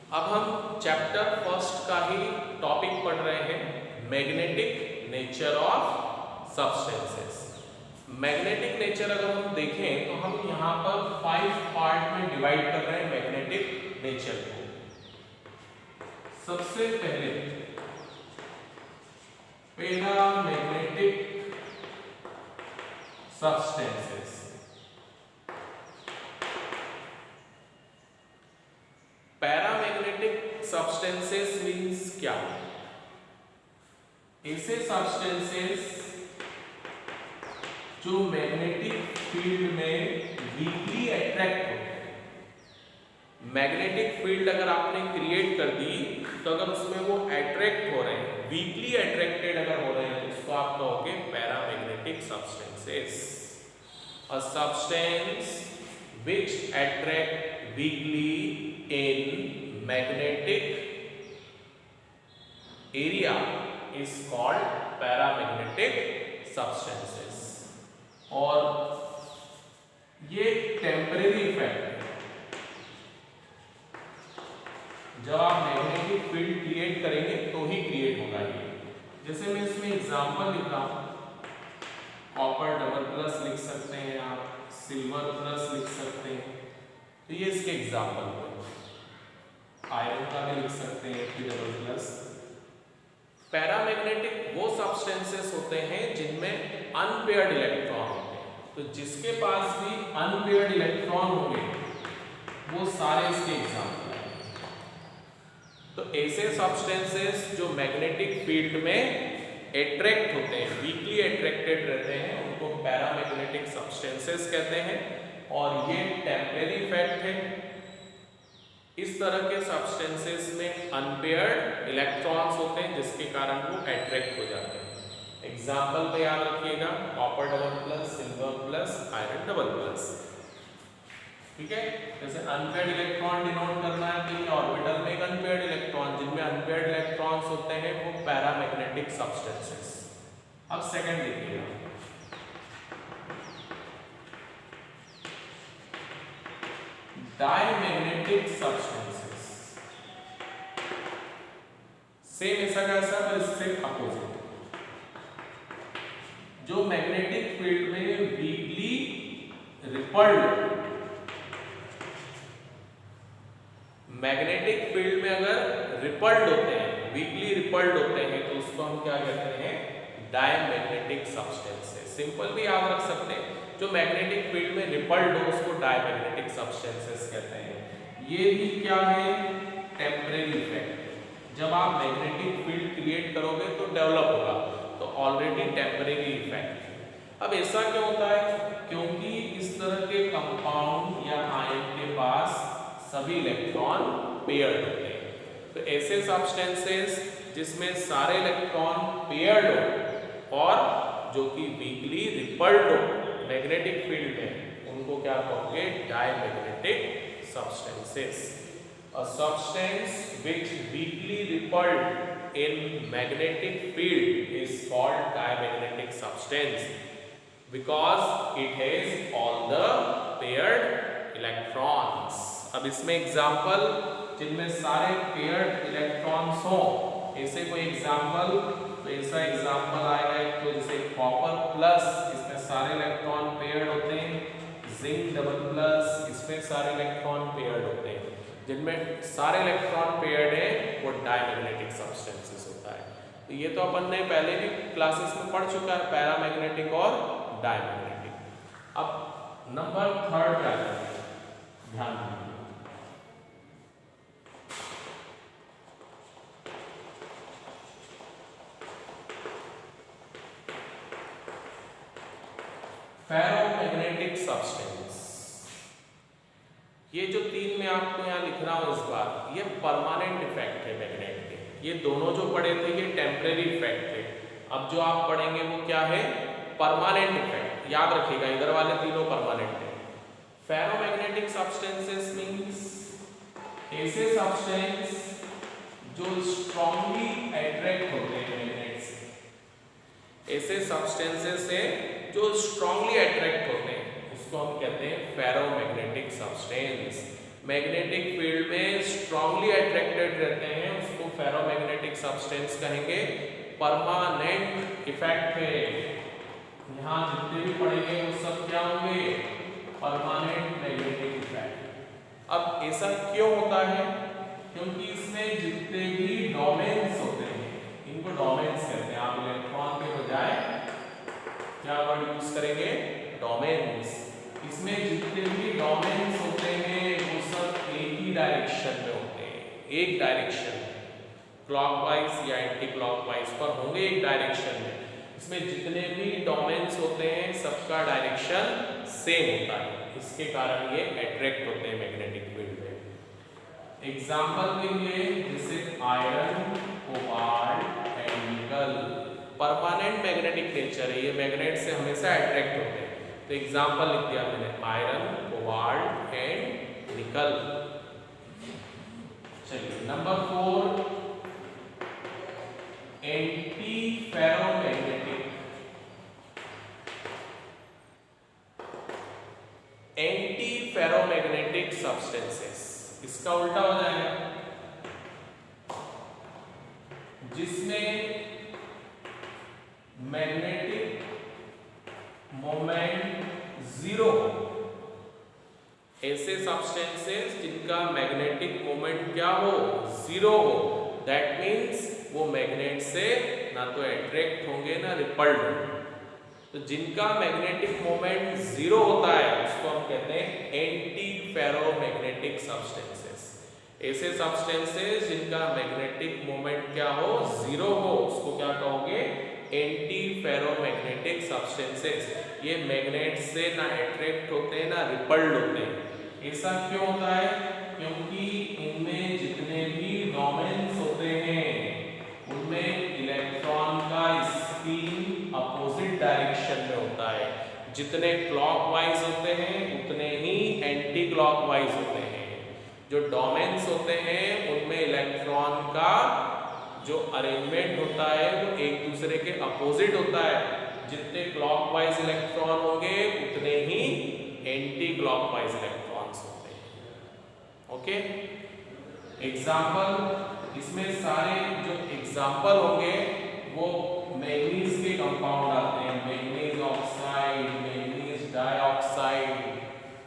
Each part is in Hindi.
अब हम चैप्टर फर्स्ट का ही टॉपिक पढ़ रहे हैं, magnetic nature of substances. Magnetic nature अगर हम देखें तो हम यहाँ पर 5 पार्ट में डिवाइड कर रहे हैं मैग्नेटिक नेचर को। सबसे पहले paramagnetic substances. Paramagnetic substances means क्या? ऐसे सब्सटेंसेस जो मैग्नेटिक फील्ड में वीकली अट्रैक्ट होते हैं। मैग्नेटिक फील्ड अगर आपने क्रिएट कर दी तो अगर उसमें वो अट्रैक्ट हो रहे हैं, वीकली अट्रैक्टेड अगर हो रहे हैं, तो उसको आप कहोगे paramagnetic substances. A substance which attract weakly in magnetic area is called paramagnetic substances। और ये टेम्परेरी इफेक्ट है। जब आप मैग्नेटिक फील्ड क्रिएट करेंगे तो ही क्रिएट होगा ये। जैसे मैं इसमें एग्जांपल लिख रहा हूं, कॉपर डबल प्लस लिख सकते हैं आप, सिल्वर प्लस लिख सकते हैं, तो ये इसके एग्जांपल हुए। आयरन का भी लिख सकते हैं Fe डबल प्लस। पैरामैग्नेटिक वो सब्सटेंसेस होते हैं जिनमें अनपेयर्ड इलेक्ट्रॉन होते हैं। तो जिसके पास भी अनपेयर्ड इलेक्ट्रॉन होंगे वो सारे इसके एग्जांपल हैं। तो ऐसे सब्सटेंसेस जो मैग्नेटिक फील्ड में अट्रैक्ट होते हैं, वीकली अट्रैक्टेड रहते हैं, उनको पैरामैग्नेटिक सब्सटेंसेस कहते हैं। और ये टेम्परेरी इफेक्ट है। इस तरह के सब्सटेंसेस में अनपेयर्ड इलेक्ट्रॉन्स होते हैं जिसके कारण वो अट्रैक्ट हो जाते हैं। एग्जाम्पल पे याद रखिएगा, copper double plus, silver plus, iron double plus. ठीक है, जैसे अनपेयर्ड इलेक्ट्रॉन डिनोट करना है कि ऑर्बिटल में एक अनपेयर्ड इलेक्ट्रॉन, जिनमें अनपेयर्ड इलेक्ट्रॉन्स होते हैं वो पैरामैग्नेटिक सब्सटेंसेस। अब सेकंड देखिएगा, डायमैग्नेटिक सब्सटेंसेस। सेम ऐसा कैसा, पर इससे अपोजिट। जो मैग्नेटिक फील्ड में वीकली रिपल्ड, मैग्नेटिक फील्ड में अगर रिपल्ड होते हैं, वीकली रिपल्ड होते हैं, तो उसको हम क्या कहते हैं? Diamagnetic substances. सिंपल भी याद रख सकते हैं, जो मैग्नेटिक फील्ड में रिपल्ड हो उसको डायमैग्नेटिक सब्सटेंसेस कहते हैं। ये भी क्या है? Temporary effect. जब आप मैग्नेटिक फील्ड क्रिएट करोगे तो डेवलप होगा, तो ऑलरेडी टेम्परेरी इफेक्ट। अब ऐसा क्यों होता है? क्योंकि इस तरह के कंपाउंड या आयन के पास सभी इलेक्ट्रॉन पेयर्ड होते हैं। तो ऐसे सब्सटेंसेस जिसमें सारे इलेक्ट्रॉन पेयर्ड हो और जो कि वीकली रिपल्ड हो मैग्नेटिक फील्ड में, उनको क्या कहोगे? Diamagnetic substances. A substance which weakly repelled in magnetic field is called diamagnetic substance because it has all the paired electrons। अब इसमें एग्जाम्पल जिनमें सारे पेयर्ड इलेक्ट्रॉन्स हो, ऐसे कोई एग्जाम्पल, तो ऐसा एग्जाम्पल आएगा एक, तो जैसे कॉपर प्लस, इसमें सारे इलेक्ट्रॉन पेयर्ड होते हैं। जिंक डबल प्लस, इसमें सारे इलेक्ट्रॉन पेयर्ड होते हैं। जिनमें सारे इलेक्ट्रॉन पेयर्ड है वो डायमैग्नेटिक सब्सटेंसेस होता है। तो ये तो अपन ने पहले भी क्लासेस में पढ़ चुका है, पैरामैग्नेटिक और डायमैग्नेटिक। अब नंबर थर्ड क्या है, ध्यान दीजिए। Ferromagnetic substance. ये जो तीन मैं आपको यहाँ लिख रहा हूँ इस बार, ये परमानेंट इफेक्ट है मैग्नेट के। ये दोनों जो पढ़े थे ये टेम्परेरी इफेक्ट थे। अब जो आप पढ़ेंगे वो क्या है? Permanent effect. याद रखिएगा, इधर वाले तीनों परमानेंट है। फेरोमैग्नेटिक सब्सटेंसेस मींस ऐसे सब्सटेंस जो स्ट्रांगली अट्रैक्ट होते हैं मैग्नेट से। ऐसे सब्सटेंसेस है जो स्ट्रांगली अट्रैक्ट होते हैं, उसको हम कहते हैं फेरोमैग्नेटिक सब्सटेंस। मैग्नेटिक फील्ड में स्ट्रांगली अट्रैक्टेड रहते हैं उसको फेरोमैग्नेटिक सब्सटेंस कहेंगे। परमानेंट इफेक्ट है, यहाँ जितने भी पढ़ेंगे वो सब क्या होंगे, परमानेंट मैग्नेटिक इफेक्ट। अब ऐसा क्यों होता है, क्योंकि इसमें जितने भी डोमेन्स होते हैं, इनको डोमेन्स कहते हैं। आप इलेक्ट्रॉन के बजाय क्या वर्ड यूज करेंगे, डोमेन्स। इसमें जितने भी डोमेन्स होते हैं वो सब एक ही डायरेक्शन में होते हैं, एक डायरेक्शन में, क्लॉकवाइज या एंटी क्लॉकवाइज पर होंगे एक डायरेक्शन में। इसमें जितने भी डोमेन्स होते हैं सबका डायरेक्शन सेम होता है, इसके कारण ये अट्रैक्ट होते हैं मैग्नेटिक फील्ड में। एग्जाम्पल के लिए जैसे आयरन, कोबाल्ट एंड निकल, परमानेंट मैग्नेटिक नेचर है, ये मैग्नेट से हमेशा अट्रैक्ट होते हैं। तो एग्जाम्पल लिख दिया मैंने, आयरन, कोबाल्ट एंड निकल। चलिए number 4, anti ferromagnetic. Anti ferromagnetic substances, इसका उल्टा हो जाएगा, जिसमें मैग्नेटिक मोमेंट जीरो हो। ऐसे सब्सटेंसेस जिनका मैग्नेटिक मोमेंट क्या हो, जीरो हो, दैट मीन्स वो मैग्नेट से ना तो अट्रैक्ट होंगे ना रिपल्ड होंगे। तो जिनका मैग्नेटिक मोमेंट जीरो होता है उसको हम कहते हैं एंटी फेरोमैग्नेटिक सब्सटेंसेस। ऐसे सब्सटेंसेस जिनका मैग्नेटिक मोमेंट क्या हो, जीरो हो, उसको क्या कहोगे, एंटी फेरोमैग्नेटिक सब्सटेंसेस। ये मैग्नेट से ना अट्रैक्ट होते हैं ना रिपल्ड होते हैं। ऐसा क्यों होता है, क्योंकि इनमें जितने भी डोमेन्स होते हैं उनमें इलेक्ट्रॉन का स्पिन अपोजिट डायरेक्शन में होता है। जितने क्लॉकवाइज होते हैं उतने ही एंटी क्लॉकवाइज होते हैं। जो डोमेन्स होते हैं उनमें इलेक्ट्रॉन का जो अरेंजमेंट होता है वो एक दूसरे के अपोजिट होता है। जितने क्लॉकवाइज इलेक्ट्रॉन होंगे उतने ही एंटी क्लॉकवाइज इलेक्ट्रॉन्स होते हैं। ओके, एग्जाम्पल, इसमें सारे जो एग्जाम्पल होंगे वो मैग्नीज के कंपाउंड आते हैं, मैग्नीज ऑक्साइड, मैग्नीज डाइऑक्साइड,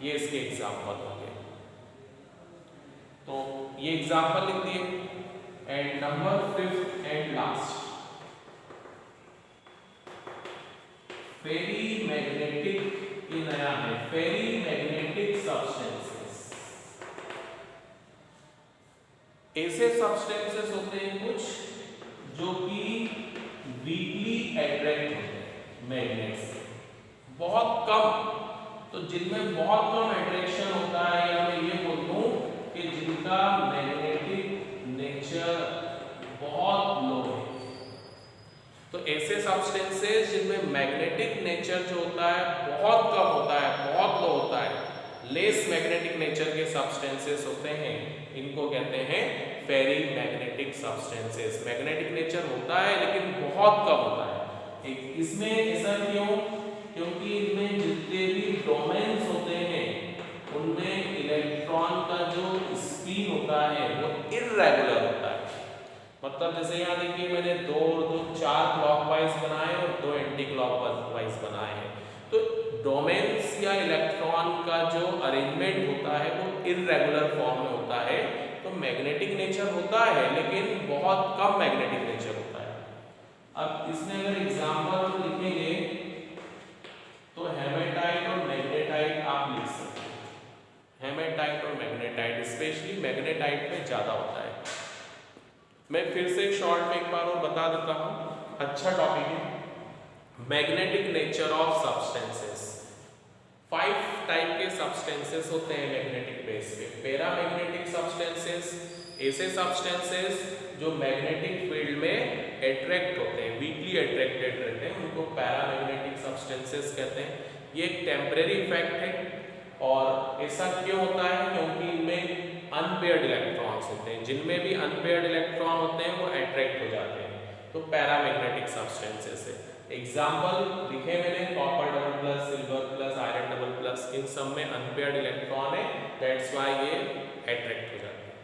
ये इसके एग्जाम्पल होंगे। तो ये एग्जाम्पल लिख दिए। And number 5th and last, ferrimagnetic, ये नया है, फेरी मैग्नेटिक सब्सटेंसेस। ऐसे सब्सटेंसेस होते हैं कुछ जो कि वीकली अट्रैक्ट होते हैं मैग्नेट से, बहुत कम। तो जिनमें बहुत कम अट्रैक्शन होता है, या मैं ये बोल दूं कि जिनका मैग्नेटिक नेचर बहुत लो है। तो ऐसे सब्सटेंसेस जिनमें मैग्नेटिक नेचर जो होता है बहुत कम होता है, बहुत लो होता है, लेस मैग्नेटिक नेचर के सब्सटेंसेस होते हैं, इनको कहते हैं फेरी मैग्नेटिक सब्सटेंसेस। मैग्नेटिक नेचर होता है लेकिन बहुत कम होता है। इसमें ऐसा क्यों, क्योंकि इनमें जितने भी डोमेन्स होते हैं उनमें इलेक्ट्रॉन का जो स्पिन होता है वो इर्रेगुलर होता है। मतलब जैसे यहाँ देखिए मैंने दो 4 क्लॉकवाइज बनाए और 2 एंटी क्लॉकवाइज बनाए हैं। तो डोमेन्स या इलेक्ट्रॉन का जो अरेंजमेंट होता है वो इर्रेगुलर फॉर्म में होता है। तो मैग्नेटिक नेचर होता है लेकिन बहुत कम मैग्नेटिक नेचर होता है। अब इसमें अगर एग्जाम्पल लिखेंगे तो हेमेटाइट और मैग्नेटाइट आप लिख सकते हैं। हेमेटाइट और मैग्नेटाइट, स्पेशली मैग्नेटाइट में ज़्यादा होता है। मैं फिर से शॉर्ट में एक बार और बता देता हूँ, अच्छा टॉपिक है। Magnetic nature of substances, 5 type के सब्सटेंसेस होते हैं मैग्नेटिक बेस पे। पैरामैग्नेटिक सब्सटेंसेस, ऐसे सब्सटेंसेस जो मैग्नेटिक फील्ड में अट्रैक्ट होते हैं, वीकली अट्रैक्टेड रहते हैं, उनको पैरामैग्नेटिक सब्सटेंसेस कहते हैं। ये एक टेम्परेरी इफेक्ट है। और ऐसा क्यों होता है, क्योंकि इनमें अनपेयर्ड इलेक्ट्रॉन्स होते हैं। जिनमें भी अनपेयर्ड इलेक्ट्रॉन होते हैं वो अट्रैक्ट हो जाते हैं, तो पैरामैग्नेटिक सब्सटेंसेस है। एग्जाम्पल लिखे मैंने, copper double plus, silver plus, iron double plus, इन सब में अनपेयर्ड इलेक्ट्रॉन है, दैट्स व्हाई ये अट्रैक्ट हो जाते हैं।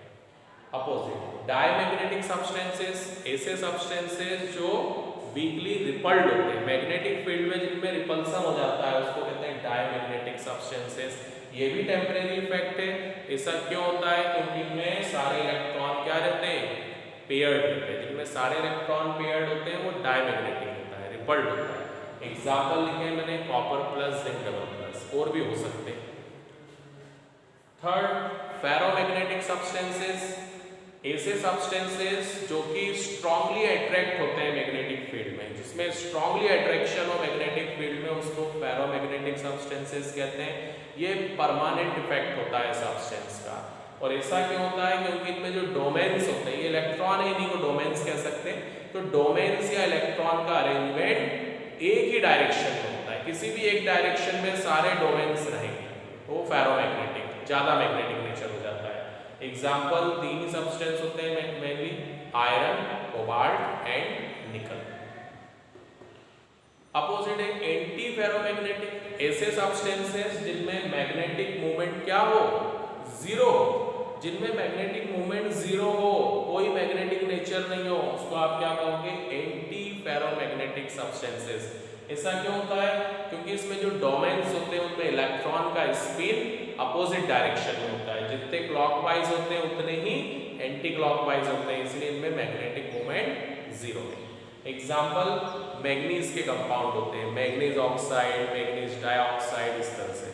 अपोजिट डायमैग्नेटिक सब्सटेंसेस, ऐसे सब्सटेंसेस जो वीकली रिपल्ड होते हैं, मैग्नेटिक फील्ड में जिनमें रिपल्सन हो जाता है उसको कहते हैं डायमैग्नेटिक सब्सटेंसेस। ये भी टेम्परेरी इफेक्ट है। ऐसा क्यों होता है? क्योंकि इनमें सारे इलेक्ट्रॉन क्या रहते हैं? पेयर्ड रहते हैं। जिनमें सारे इलेक्ट्रॉन पेयर्ड होते हैं वो डायमैग्नेटिक होता है, रिपल्ड होता है। एग्जाम्पल लिखे मैंने, copper plus, zinc double plus, और भी हो सकते हैं। थर्ड, फेरोमैग्नेटिक सब्सटेंसेस, ऐसे सब्सटेंसेस जो कि स्ट्रांगली अट्रैक्ट होते हैं मैग्नेटिक फील्ड में, जिसमें स्ट्रांगली अट्रैक्शन हो मैग्नेटिक फील्ड में, उसको फेरोमैग्नेटिक सब्सटेंसेस कहते हैं। ये परमानेंट इफेक्ट होता है सब्सटेंस का। और ऐसा क्यों होता है? क्योंकि इनमें जो डोमेन्स होते हैं, ये इलेक्ट्रॉन है, इन्हीं को डोमेन्स कह सकते हैं। तो डोमेन्स या इलेक्ट्रॉन का अरेंजमेंट एक ही डायरेक्शन में होता है, किसी भी एक डायरेक्शन में सारे डोमेन्स रहेंगे, वो फेरोमैग्नेटिक, ज्यादा मैग्नेटिक नेचर हो जाता है। एग्जाम्पल तीन ही सब्सटेंस होते हैं मेनली, आयरन, कोबाल्ट एंड निकल। अपोजिट है एंटी फेरोमैग्नेटिक, ऐसे सब्सटेंसेस जिनमें मैग्नेटिक मूवमेंट क्या हो? जीरो हो। जिनमें मैग्नेटिक मूवमेंट जीरो हो, कोई मैग्नेटिक नेचर नहीं हो, उसको आप क्या कहोगे? Anti ferromagnetic substances. ऐसा क्यों होता है? क्योंकि इसमें जो डोमेन्स होते हैं उनमें इलेक्ट्रॉन का स्पिन अपोजिट डायरेक्शन में होता है। जितने क्लॉकवाइज होते हैं उतने ही एंटी क्लॉकवाइज होते हैं, इसलिए इनमें मैग्नेटिक मूवमेंट जीरो है। एग्जाम्पल मैग्नीज के कंपाउंड होते हैं, मैग्नीज ऑक्साइड, मैग्नीज डाइऑक्साइड, इस तरह से।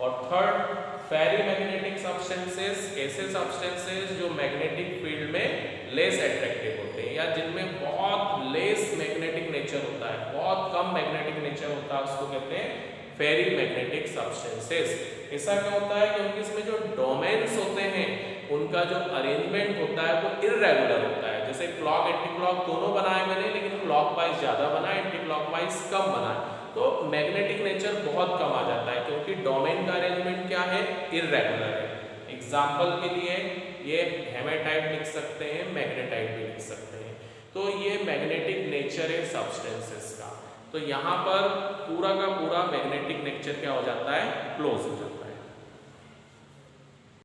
और थर्ड, फेरीमैग्नेटिक सब्सटेंसेस, ऐसे सब्सटेंसेस जो मैग्नेटिक फील्ड में लेस अट्रैक्टिव होते हैं या जिनमें बहुत लेस मैग्नेटिक नेचर होता है, बहुत कम मैग्नेटिक नेचर होता है, उसको कहते हैं फेरीमैग्नेटिक सब्सटेंसेस। ऐसा क्यों होता है? क्योंकि इसमें जो डोमेन्स होते हैं उनका जो अरेंजमेंट होता है वो इर्रेगुलर होता है। जैसे क्लॉक एंटी क्लॉक दोनों बनाए मैंने, लेकिन क्लॉकवाइज ज्यादा बना है, एंटी क्लॉकवाइज कम बना है, तो मैग्नेटिक नेचर बहुत कम आ जाता है क्योंकि डोमेन का अरेंजमेंट क्या है? इर्रेगुलर है। एग्जाम्पल के लिए ये हेमेटाइट लिख सकते हैं, मैग्नेटाइट भी लिख सकते हैं। तो ये मैग्नेटिक नेचर है सब्सटेंसेस का। तो यहाँ पर पूरा का पूरा मैग्नेटिक नेचर क्या हो जाता है? क्लोज हो जाता है।